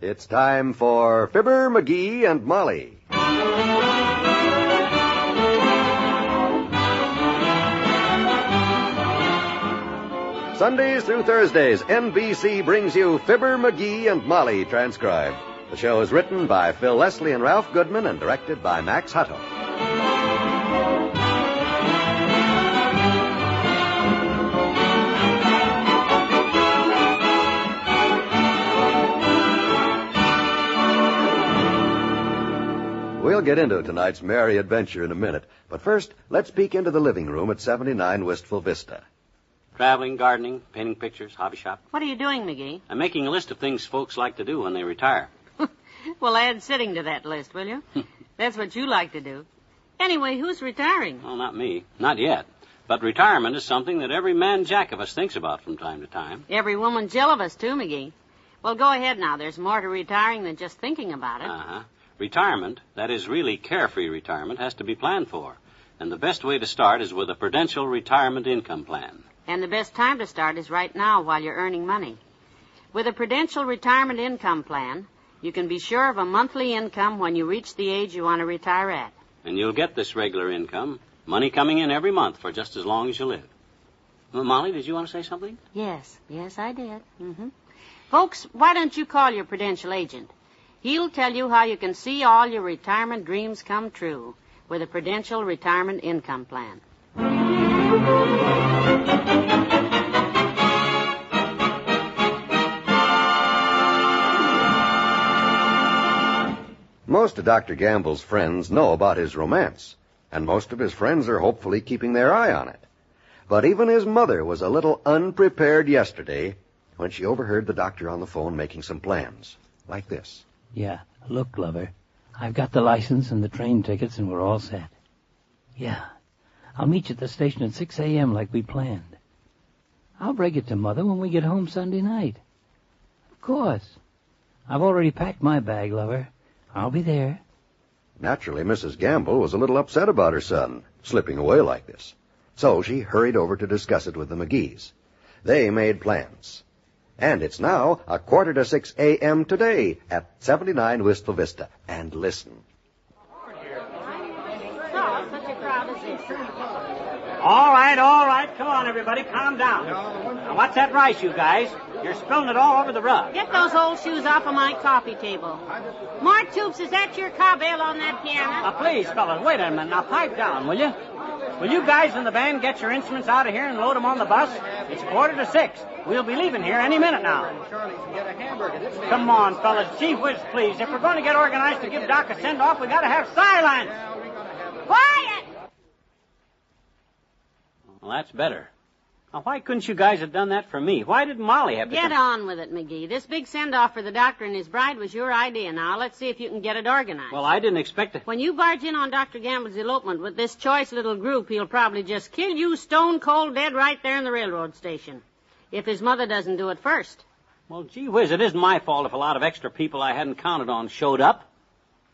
It's time for Fibber, McGee, and Molly. Sundays through Thursdays, NBC brings you Fibber, McGee, and Molly transcribed. The show is written by Phil Leslie and Ralph Goodman and directed by Max Hutto. We'll get into tonight's merry adventure in a minute, but first, let's peek into the living room at 79 Wistful Vista. Traveling, gardening, painting pictures, hobby shop. What are you doing, McGee? I'm making a list of things folks like to do when they retire. Well, add sitting to that list, will you? That's what you like to do. Anyway, who's retiring? Well, not me. Not yet. But retirement is something that every man jack of us thinks about from time to time. Every woman Jill of us, too, McGee. Well, go ahead now. There's more to retiring than just thinking about it. Uh-huh. Retirement, that is really carefree retirement, has to be planned for. And the best way to start is with a Prudential Retirement Income Plan. And the best time to start is right now while you're earning money. With a Prudential Retirement Income Plan, you can be sure of a monthly income when you reach the age you want to retire at. And you'll get this regular income, money coming in every month for just as long as you live. Well, Molly, did you want to say something? Yes, I did. Mm-hmm. Folks, why don't you call your Prudential agent? He'll tell you how you can see all your retirement dreams come true with a Prudential Retirement Income Plan. Most of Dr. Gamble's friends know about his romance, and most of his friends are hopefully keeping their eye on it. But even his mother was a little unprepared yesterday when she overheard the doctor on the phone making some plans, like this. Yeah, look, lover, I've got the license and the train tickets, and we're all set. Yeah, I'll meet you at the station at 6 a.m. like we planned. I'll break it to Mother when we get home Sunday night. Of course. I've already packed my bag, lover. I'll be there. Naturally, Mrs. Gamble was a little upset about her son slipping away like this. So she hurried over to discuss it with the McGees. They made plans. And it's now 5:45 a.m. today at 79 Wistful Vista. And listen. All right. Come on, everybody. Calm down. Now, what's that rice, you guys? You're spilling it all over the rug. Get those old shoes off of my coffee table. Martoops, is that your cowbell on that piano? Now, please, fellas, wait a minute. Now, pipe down, will you? Will you guys in the band get your instruments out of here and load them on the bus? It's 5:45. We'll be leaving here any minute now. Come on, fellas. Gee whiz, please. If we're going to get organized to give Doc a send-off, we got to have silence. Quiet! Well, that's better. Now, why couldn't you guys have done that for me? Why did Molly have to Get on with it, McGee. This big send-off for the doctor and his bride was your idea. Now, let's see if you can get it organized. Well, I didn't expect it. When you barge in on Dr. Gamble's elopement with this choice little group, he'll probably just kill you stone cold dead right there in the railroad station. If his mother doesn't do it first. Well, gee whiz, it isn't my fault if a lot of extra people I hadn't counted on showed up.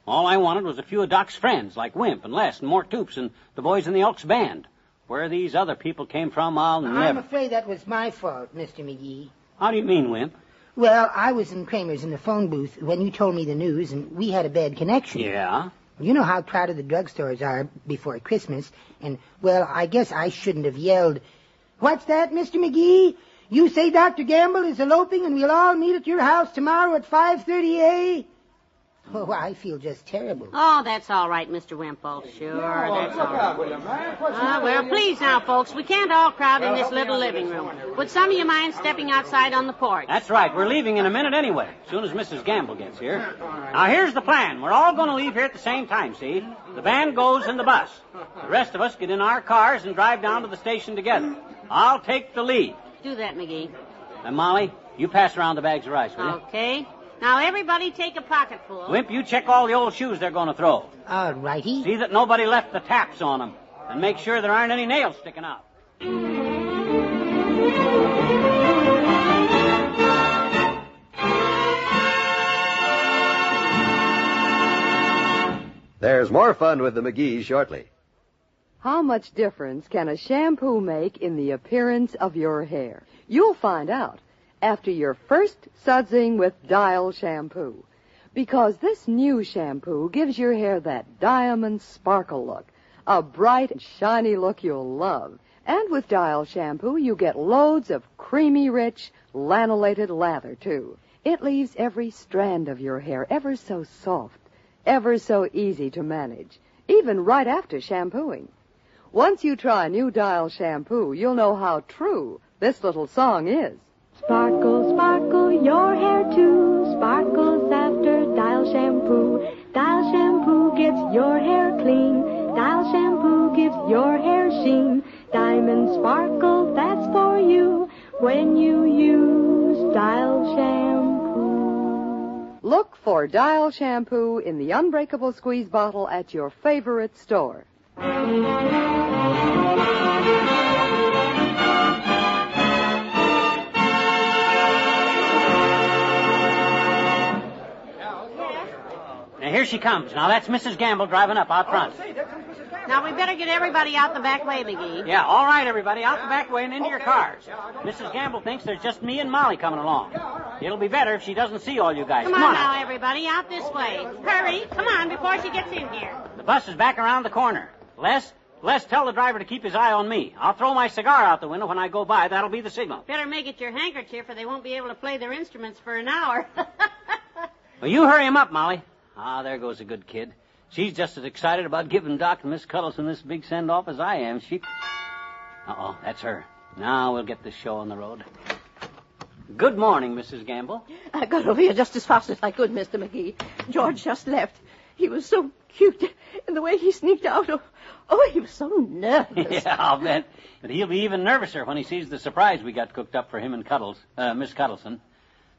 All I wanted was a few of Doc's friends, like Wimp and Les and Mort Toops and the boys in the Elks Band. Where these other people came from, I'll never... I'm afraid that was my fault, Mr. McGee. How do you mean, Wimp? Well, I was in Kramer's in the phone booth when you told me the news, and we had a bad connection. Yeah? You know how crowded the drugstores are before Christmas, and, well, I guess I shouldn't have yelled, "What's that, Mr. McGee? You say Dr. Gamble is eloping and we'll all meet at your house tomorrow at 5:30, eh?" Oh, I feel just terrible. Oh, that's all right, Mr. Wimple. Sure, that's all right. Well, please now, folks, we can't all crowd in this little living room. Would some of you mind stepping outside on the porch? That's right. We're leaving in a minute anyway, as soon as Mrs. Gamble gets here. Now, here's the plan. We're all going to leave here at the same time, see? The band goes in the bus. The rest of us get in our cars and drive down to the station together. I'll take the lead. Do that, McGee. And Molly, you pass around the bags of rice, will you? Okay. Now, everybody take a pocketful. Wimp, you check all the old shoes they're going to throw. All righty. See that nobody left the taps on them. And make sure there aren't any nails sticking out. There's more fun with the McGees shortly. How much difference can a shampoo make in the appearance of your hair? You'll find out after your first sudsing with Dial shampoo. Because this new shampoo gives your hair that diamond sparkle look, a bright and shiny look you'll love. And with Dial shampoo, you get loads of creamy, rich, lanolated lather, too. It leaves every strand of your hair ever so soft, ever so easy to manage, even right after shampooing. Once you try new Dial shampoo, you'll know how true this little song is. Sparkle, sparkle, your hair too. Sparkles after Dial shampoo. Dial shampoo gets your hair clean. Dial shampoo gives your hair sheen. Diamond sparkle, that's for you when you use Dial shampoo. Look for Dial shampoo in the unbreakable squeeze bottle at your favorite store. Now, here she comes. Now, that's Mrs. Gamble driving up out front. Now, we better get everybody out the back way, McGee. Yeah, all right, everybody. Out the back way and into your cars. Mrs. Gamble thinks there's just me and Molly coming along. It'll be better if she doesn't see all you guys. Come on now, everybody, out this way. Hurry, come on, before she gets in here. The bus is back around the corner. Les, tell the driver to keep his eye on me. I'll throw my cigar out the window when I go by. That'll be the signal. Better make it your handkerchief or they won't be able to play their instruments for an hour. Well, you hurry him up, Molly. Ah, there goes a good kid. She's just as excited about giving Doc and Miss Cuddleson this big send-off as I am. Uh-oh, that's her. Now we'll get this show on the road. Good morning, Mrs. Gamble. I got over here just as fast as I could, Mr. McGee. George just left. He was so cute, and the way he sneaked out. Oh, he was so nervous. Yeah, I'll bet. But he'll be even nervouser when he sees the surprise we got cooked up for him and Miss Cuddleson.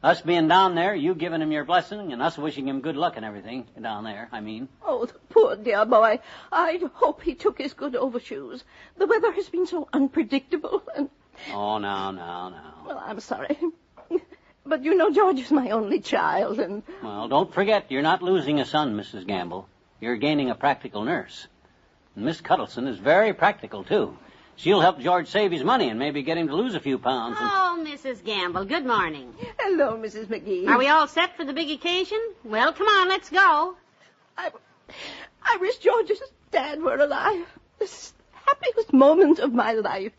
Us being down there, you giving him your blessing, and us wishing him good luck and everything down there, I mean. Oh, the poor dear boy. I hope he took his good overshoes. The weather has been so unpredictable, and... Oh, now. Well, I'm sorry. But you know, George is my only child, and... Well, don't forget, you're not losing a son, Mrs. Gamble. You're gaining a practical nurse. And Miss Cuddleson is very practical, too. She'll help George save his money and maybe get him to lose a few pounds. Oh, Mrs. Gamble, good morning. Hello, Mrs. McGee. Are we all set for the big occasion? Well, come on, let's go. I wish George's dad were alive. This happiest moment of my life.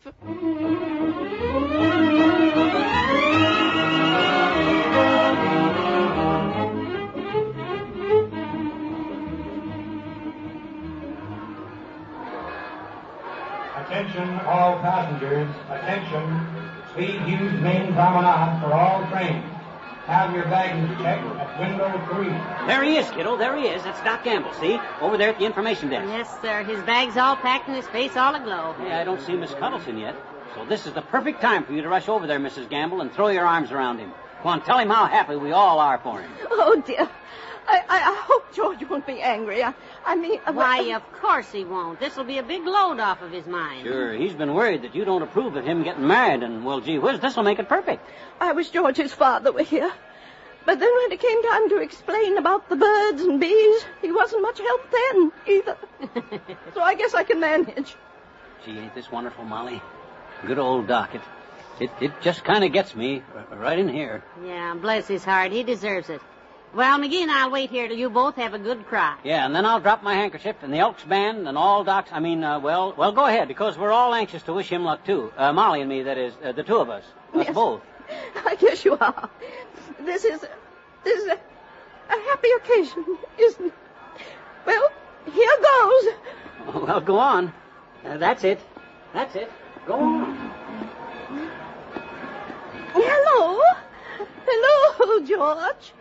Attention all passengers, attention. Please use main promenade for all trains. Have your baggage checked at window 3. There he is, kiddo, there he is. That's Doc Gamble, see? Over there at the information desk. Yes, sir. His bag's all packed and his face all aglow. Yeah, I don't see Miss Cuddleson yet. So this is the perfect time for you to rush over there, Mrs. Gamble, and throw your arms around him. Go on, tell him how happy we all are for him. Oh, dear. I hope George won't be angry. I mean... Why, of course he won't. This'll be a big load off of his mind. Sure, he's been worried that you don't approve of him getting married, and, well, gee whiz, this'll make it perfect. I wish George's father were here. But then when it came time to explain about the birds and bees, he wasn't much help then, either. So I guess I can manage. Gee, ain't this wonderful, Molly? Good old Doc. It just kind of gets me right in here. Yeah, bless his heart. He deserves it. Well, McGee and I'll wait here till you both have a good cry. Yeah, and then I'll drop my handkerchief and the Elks Band and all Doc's... well, go ahead, because we're all anxious to wish him luck, too. Molly and me, that is, the two of us. Us Yes. both. I guess you are. This is a happy occasion, isn't it? Well, here goes. Well, go on. That's it. Go on. Hello, George.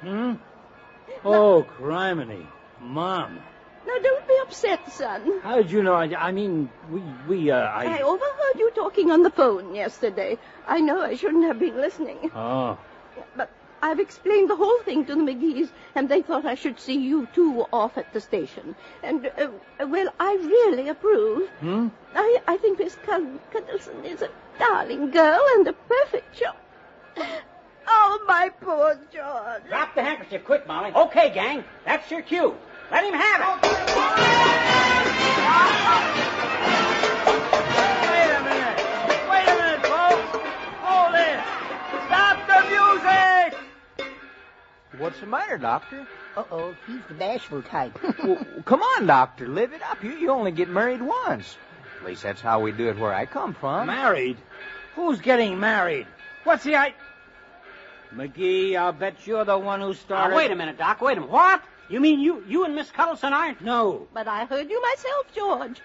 Oh, criminy. Mom. Now, don't be upset, son. How did you know? I I overheard you talking on the phone yesterday. I know I shouldn't have been listening. Oh. But I've explained the whole thing to the McGees, and they thought I should see you two off at the station. And, I really approve. I think Miss Cuddleson is a darling girl and a perfect shot. Oh, my poor George. Drop the handkerchief quick, Molly. Okay, gang. That's your cue. Let him have it. Wait a minute, folks. Hold it. Stop the music. What's the matter, Doctor? Uh-oh, he's the bashful type. Well, come on, Doctor, live it up. You only get married once. At least that's how we do it where I come from. Married? Who's getting married? What's the McGee, I'll bet you're the one who started... Wait a minute, Doc, wait a minute. What? You mean you and Miss Cuddleson aren't? No. But I heard you myself, George.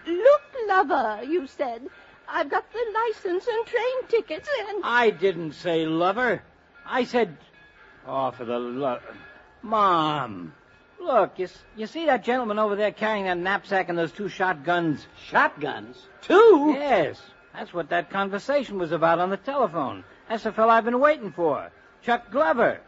Look, lover, you said. I've got the license and train tickets and... I didn't say lover. I said... Oh, for the love... Mom, look, you see that gentleman over there carrying that knapsack and those 2 shotguns? Shotguns? 2? Yes. That's what that conversation was about on the telephone. That's the fellow I've been waiting for. Chuck Glover.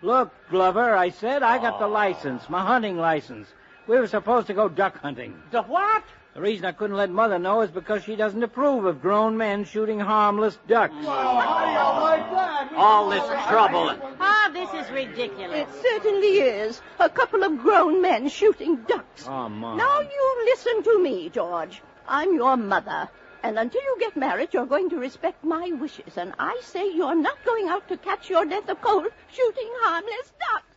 Look, Glover, I said, I got the license, my hunting license. We were supposed to go duck hunting. The what? The reason I couldn't let Mother know is because she doesn't approve of grown men shooting harmless ducks. Well, how do you like that? All this trouble. Ah, this is ridiculous. It certainly is. A couple of grown men shooting ducks. Oh, Mom. Now you listen to me, George. I'm your mother. And until you get married, you're going to respect my wishes. And I say you're not going out to catch your death of cold shooting harmless ducks.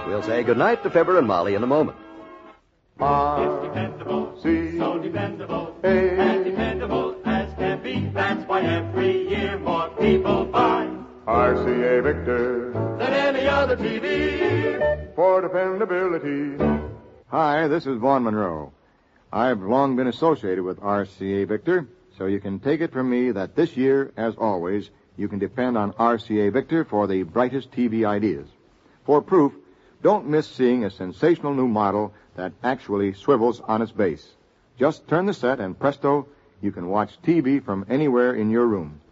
We'll say goodnight to Fibber and Molly in a moment. Dependable, so dependable, as dependable as can be. That's why every year more people buy RCA Victor than any other TV. for dependability. Hi, this is Vaughn Monroe. I've long been associated with RCA Victor, so you can take it from me that this year, as always, you can depend on RCA Victor for the brightest TV ideas. For proof, don't miss seeing a sensational new model that actually swivels on its base. Just turn the set and presto, you can watch TV from anywhere in your room.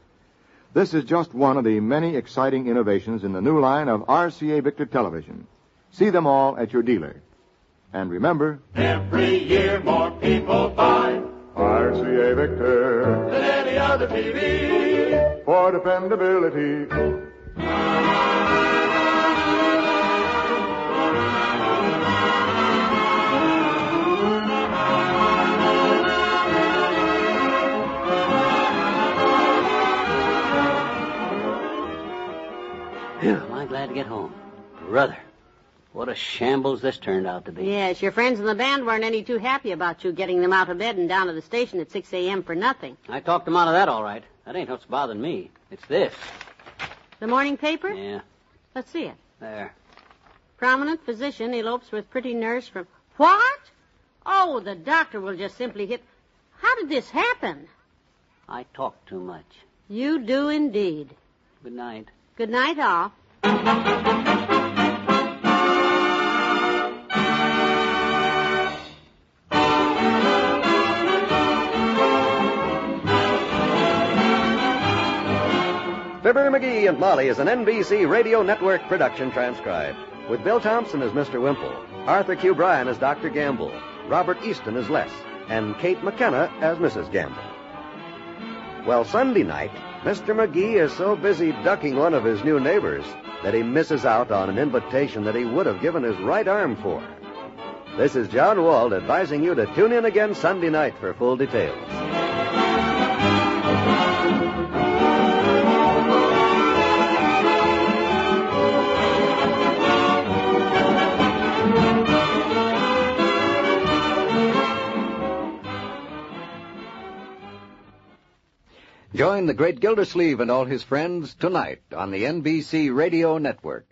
This is just one of the many exciting innovations in the new line of RCA Victor television. See them all at your dealer. And remember, every year more people buy RCA Victor than any other TV. for dependability. Phew, am I glad to get home. Brother, what a shambles this turned out to be. Yes, your friends in the band weren't any too happy about you getting them out of bed and down to the station at 6 a.m. for nothing. I talked them out of that all right. That ain't what's bothering me. It's this. The morning paper? Yeah, Let's see it. there. Prominent physician elopes with pretty nurse from... What? Oh, the doctor will just simply hit... How did this happen? I talk too much. You do indeed. Good night. Good night, all. Fibber, McGee, and Molly is an NBC Radio Network production transcribed. With Bill Thompson as Mr. Wimple, Arthur Q. Bryan as Dr. Gamble, Robert Easton as Les, and Kate McKenna as Mrs. Gamble. Well, Sunday night, Mr. McGee is so busy ducking one of his new neighbors that he misses out on an invitation that he would have given his right arm for. This is John Wald advising you to tune in again Sunday night for full details. Join the great Gildersleeve and all his friends tonight on the NBC Radio Network.